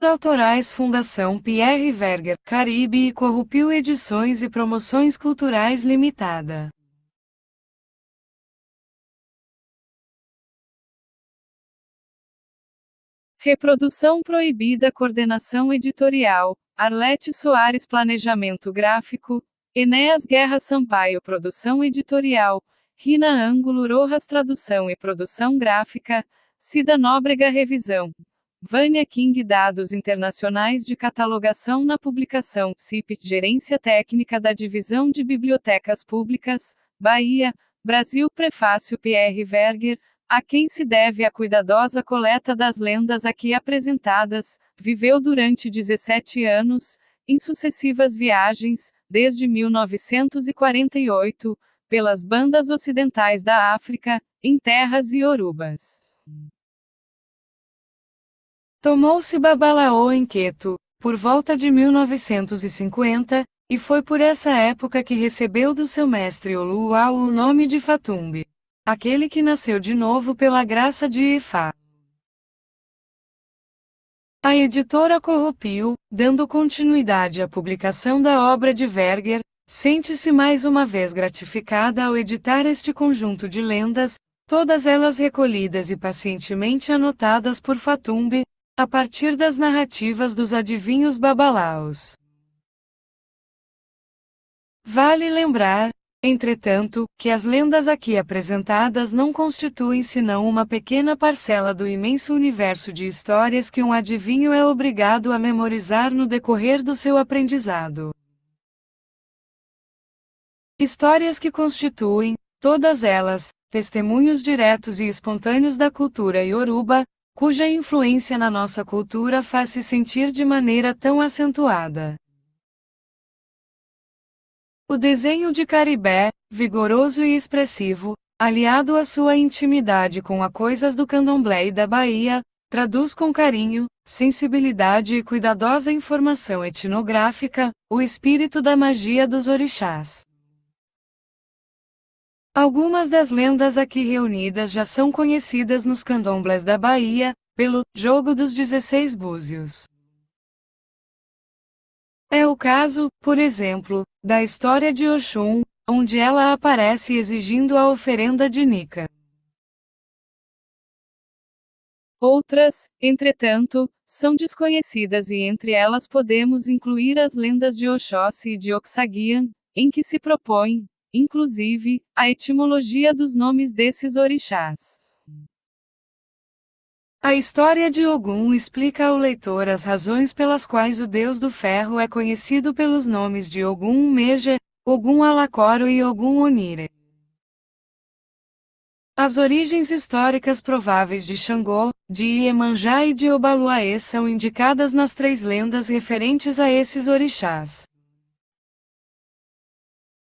Autorais Fundação Pierre Verger, Caribe e Corrupio Edições e Promoções Culturais Limitada. Reprodução proibida. Coordenação editorial: Arlete Soares. Planejamento gráfico: Enéas Guerra Sampaio. Produção editorial: Rina Ângulo Rojas. Tradução e produção gráfica: Cida Nóbrega. Revisão: Vânia King. Dados internacionais de catalogação na publicação CIP. Gerência Técnica da Divisão de Bibliotecas Públicas, Bahia, Brasil. Prefácio. Pierre Verger. A quem se deve a cuidadosa coleta das lendas aqui apresentadas, viveu durante 17 anos, em sucessivas viagens, desde 1948, pelas bandas ocidentais da África, em terras iorubas. Tomou-se Babalaô em Queto, por volta de 1950, e foi por essa época que recebeu do seu mestre Oluwao o nome de Fatumbi, aquele que nasceu de novo pela graça de Ifá. A editora Corrupio, dando continuidade à publicação da obra de Verger, sente-se mais uma vez gratificada ao editar este conjunto de lendas, todas elas recolhidas e pacientemente anotadas por Fatumbi, a partir das narrativas dos adivinhos babalaos. Vale lembrar, entretanto, que as lendas aqui apresentadas não constituem senão uma pequena parcela do imenso universo de histórias que um adivinho é obrigado a memorizar no decorrer do seu aprendizado. Histórias que constituem, todas elas, testemunhos diretos e espontâneos da cultura ioruba, cuja influência na nossa cultura faz-se sentir de maneira tão acentuada. O desenho de Caribé, vigoroso e expressivo, aliado à sua intimidade com as coisas do candomblé e da Bahia, traduz com carinho, sensibilidade e cuidadosa informação etnográfica, o espírito da magia dos orixás. Algumas das lendas aqui reunidas já são conhecidas nos candomblés da Bahia, pelo Jogo dos 16 Búzios. É o caso, por exemplo, da história de Oxum, onde ela aparece exigindo a oferenda de Nica. Outras, entretanto, são desconhecidas e entre elas podemos incluir as lendas de Oxóssi e de Oxaguian, em que se propõe, inclusive, a etimologia dos nomes desses orixás. A história de Ogum explica ao leitor as razões pelas quais o deus do ferro é conhecido pelos nomes de Ogum Meja, Ogum Alacoro e Ogum Onire. As origens históricas prováveis de Xangô, de Iemanjá e de Obaluaê são indicadas nas 3 lendas referentes a esses orixás.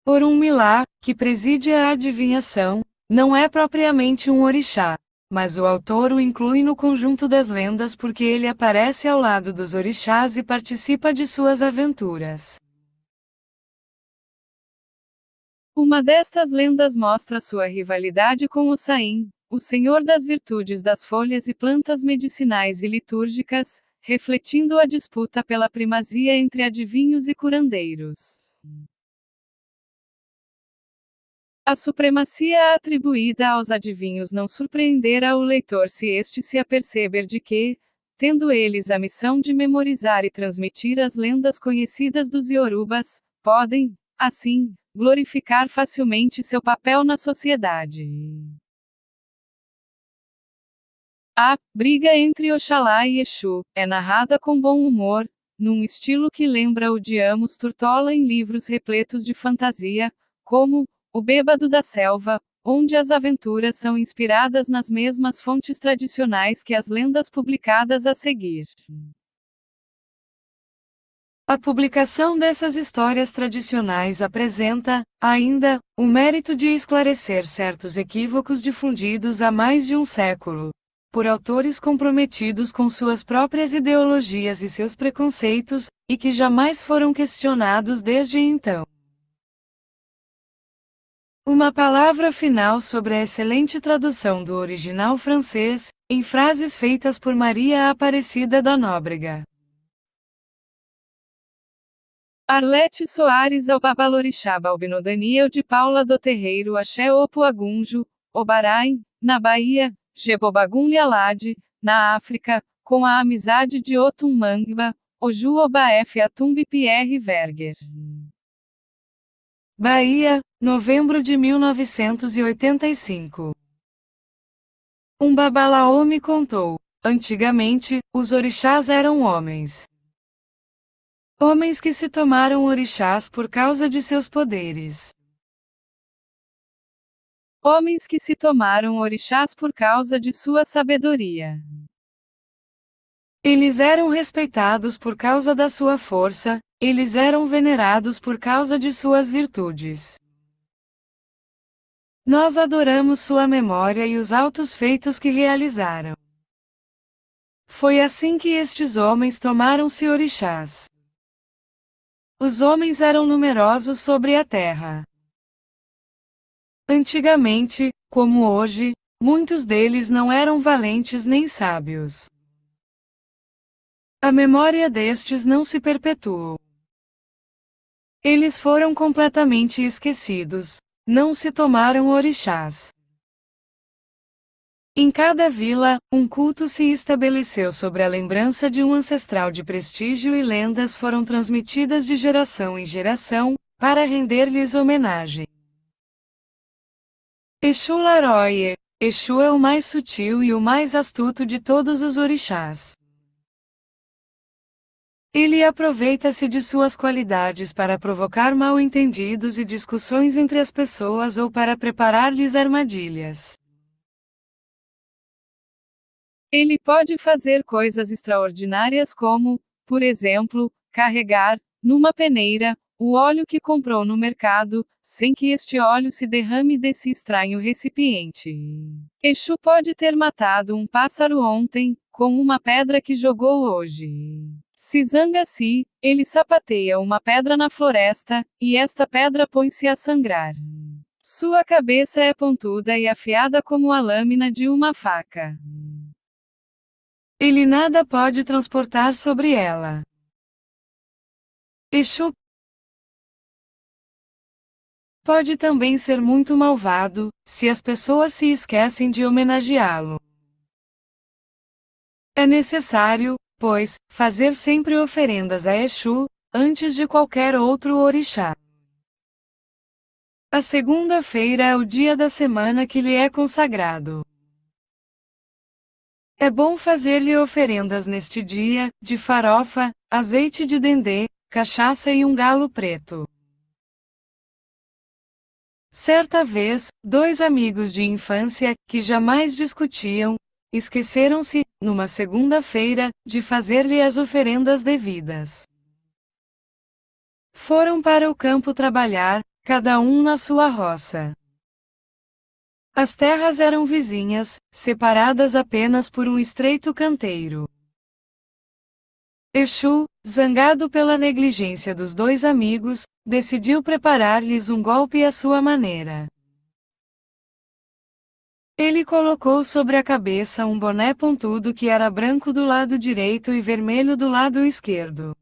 Orunmilá, que preside a adivinhação, não é propriamente um orixá, mas o autor o inclui no conjunto das lendas porque ele aparece ao lado dos orixás e participa de suas aventuras. Uma destas lendas mostra sua rivalidade com o Saim, o senhor das virtudes das folhas e plantas medicinais e litúrgicas, refletindo a disputa pela primazia entre adivinhos e curandeiros. A supremacia atribuída aos adivinhos não surpreenderá o leitor se este se aperceber de que, tendo eles a missão de memorizar e transmitir as lendas conhecidas dos iorubas, podem, assim, glorificar facilmente seu papel na sociedade. A briga entre Oxalá e Exu é narrada com bom humor, num estilo que lembra o de Amos Turtola em livros repletos de fantasia, como O Bêbado da Selva, onde as aventuras são inspiradas nas mesmas fontes tradicionais que as lendas publicadas a seguir. A publicação dessas histórias tradicionais apresenta, ainda, o mérito de esclarecer certos equívocos difundidos há mais de um século, por autores comprometidos com suas próprias ideologias e seus preconceitos, e que jamais foram questionados desde então. Uma palavra final sobre a excelente tradução do original francês, em frases feitas por Maria Aparecida da Nóbrega. Arlete Soares ao Babalorixá Balbino Daniel de Paula do Terreiro Axé Opoagunjo, Obaraim, na Bahia, Jebobagum Lialade, na África, com a amizade de Otum Mangba, Oju Obaef Atumbi Pierre Verger. Bahia, novembro de 1985. Um babalaô me contou. Antigamente, os orixás eram homens. Homens que se tomaram orixás por causa de seus poderes. Homens que se tomaram orixás por causa de sua sabedoria. Eles eram respeitados por causa da sua força, eles eram venerados por causa de suas virtudes. Nós adoramos sua memória e os altos feitos que realizaram. Foi assim que estes homens tomaram-se orixás. Os homens eram numerosos sobre a terra. Antigamente, como hoje, muitos deles não eram valentes nem sábios. A memória destes não se perpetuou. Eles foram completamente esquecidos, não se tomaram orixás. Em cada vila, um culto se estabeleceu sobre a lembrança de um ancestral de prestígio e lendas foram transmitidas de geração em geração, para render-lhes homenagem. Exu Laroye. Exu é o mais sutil e o mais astuto de todos os orixás. Ele aproveita-se de suas qualidades para provocar mal-entendidos e discussões entre as pessoas ou para preparar-lhes armadilhas. Ele pode fazer coisas extraordinárias como, por exemplo, carregar, numa peneira, o óleo que comprou no mercado, sem que este óleo se derrame desse estranho recipiente. Exu pode ter matado um pássaro ontem, com uma pedra que jogou hoje. Se zanga-se, ele sapateia uma pedra na floresta, e esta pedra põe-se a sangrar. Sua cabeça é pontuda e afiada como a lâmina de uma faca. Ele nada pode transportar sobre ela. Exu pode também ser muito malvado, se as pessoas se esquecem de homenageá-lo. É necessário, pois, fazer sempre oferendas a Exu, antes de qualquer outro orixá. A segunda-feira é o dia da semana que lhe é consagrado. É bom fazer-lhe oferendas neste dia, de farofa, azeite de dendê, cachaça e um galo preto. Certa vez, dois amigos de infância, que jamais discutiam, esqueceram-se, numa segunda-feira, de fazer-lhe as oferendas devidas. Foram para o campo trabalhar, cada um na sua roça. As terras eram vizinhas, separadas apenas por um estreito canteiro. Exu, zangado pela negligência dos dois amigos, decidiu preparar-lhes um golpe à sua maneira. Ele colocou sobre a cabeça um boné pontudo que era branco do lado direito e vermelho do lado esquerdo.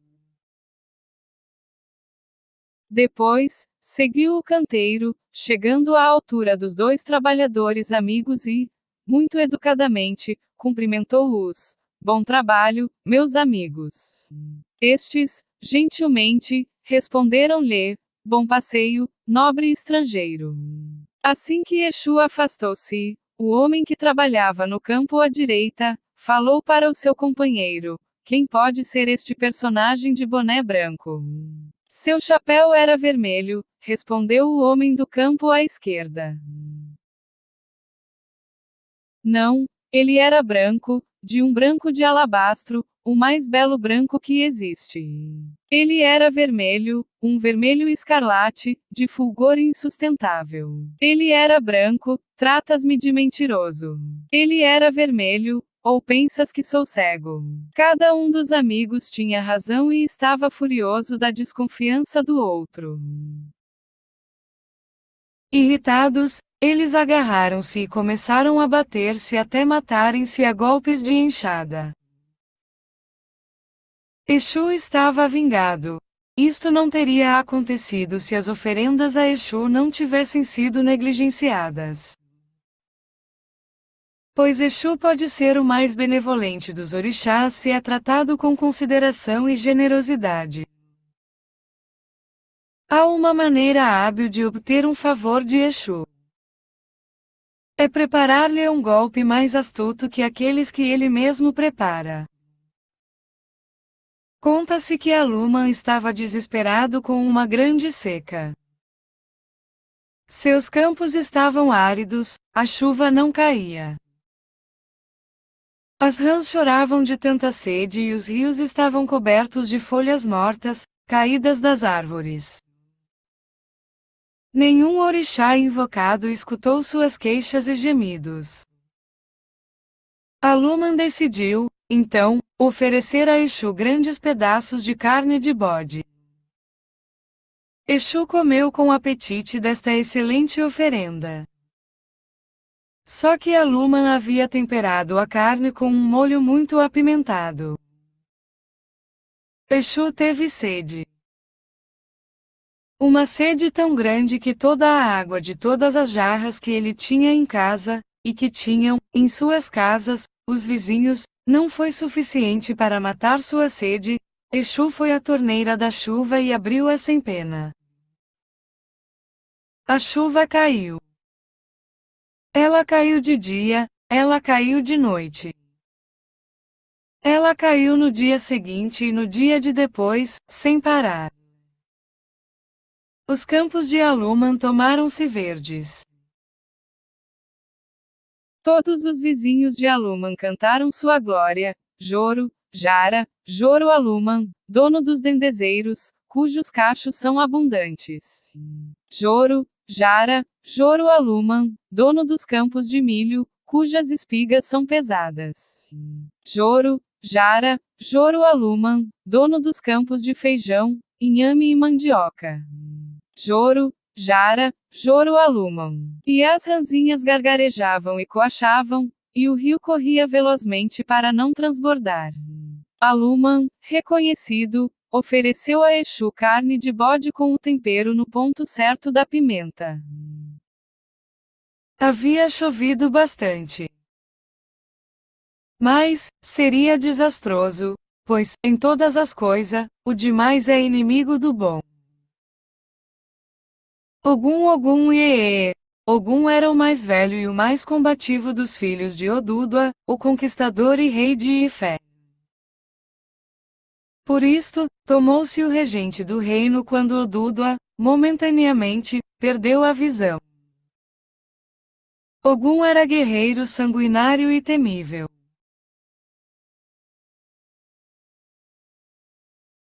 Depois, seguiu o canteiro, chegando à altura dos dois trabalhadores amigos e, muito educadamente, cumprimentou-os. Bom trabalho, meus amigos. Estes, gentilmente, responderam-lhe, bom passeio, nobre estrangeiro. Assim que Exu afastou-se, o homem que trabalhava no campo à direita, falou para o seu companheiro, quem pode ser este personagem de boné branco? Seu chapéu era vermelho, respondeu o homem do campo à esquerda. Não, ele era branco, de um branco de alabastro, o mais belo branco que existe. Ele era vermelho, um vermelho escarlate, de fulgor insustentável. Ele era branco, tratas-me de mentiroso. Ele era vermelho, ou pensas que sou cego? Cada um dos amigos tinha razão e estava furioso da desconfiança do outro. Irritados, eles agarraram-se e começaram a bater-se até matarem-se a golpes de enxada. Exu estava vingado. isto não teria acontecido se as oferendas a Exu não tivessem sido negligenciadas. Pois Exu pode ser o mais benevolente dos orixás se é tratado com consideração e generosidade. Há uma maneira hábil de obter um favor de Exu. É preparar-lhe um golpe mais astuto que aqueles que ele mesmo prepara. Conta-se que Aluman estava desesperado com uma grande seca. Seus campos estavam áridos, a chuva não caía. As rãs choravam de tanta sede e os rios estavam cobertos de folhas mortas, caídas das árvores. Nenhum orixá invocado escutou suas queixas e gemidos. Aluman decidiu, então, oferecer a Exu grandes pedaços de carne de bode. Exu comeu com apetite desta excelente oferenda. Só que Aluman havia temperado a carne com um molho muito apimentado. Exu teve sede. Uma sede tão grande que toda a água de todas as jarras que ele tinha em casa, e que tinham, em suas casas, os vizinhos, não foi suficiente para matar sua sede. Exu foi à torneira da chuva e abriu-a sem pena. A chuva caiu. Ela caiu de dia, ela caiu de noite. Ela caiu no dia seguinte e no dia de depois, sem parar. Os campos de Aluman tomaram-se verdes. Todos os vizinhos de Aluman cantaram sua glória. Joro, Jara, Joro Aluman, dono dos dendezeiros, cujos cachos são abundantes. Joro, Jara, Joro Aluman, dono dos campos de milho, cujas espigas são pesadas. Joro, Jara, Joro Aluman, dono dos campos de feijão, inhame e mandioca. Joro, Jara, Joro Aluman. E as ranzinhas gargarejavam e coachavam, e o rio corria velozmente para não transbordar. Aluman, reconhecido, ofereceu a Exu carne de bode com o tempero no ponto certo da pimenta. Havia chovido bastante. Mas, seria desastroso, pois, em todas as coisas, o demais é inimigo do bom. Ogum Iê. Ogum era o mais velho e o mais combativo dos filhos de Odúdua, o conquistador e rei de Ifé. Por isto, tomou-se o regente do reino quando Odúdua, momentaneamente, perdeu a visão. Ogum era guerreiro sanguinário e temível.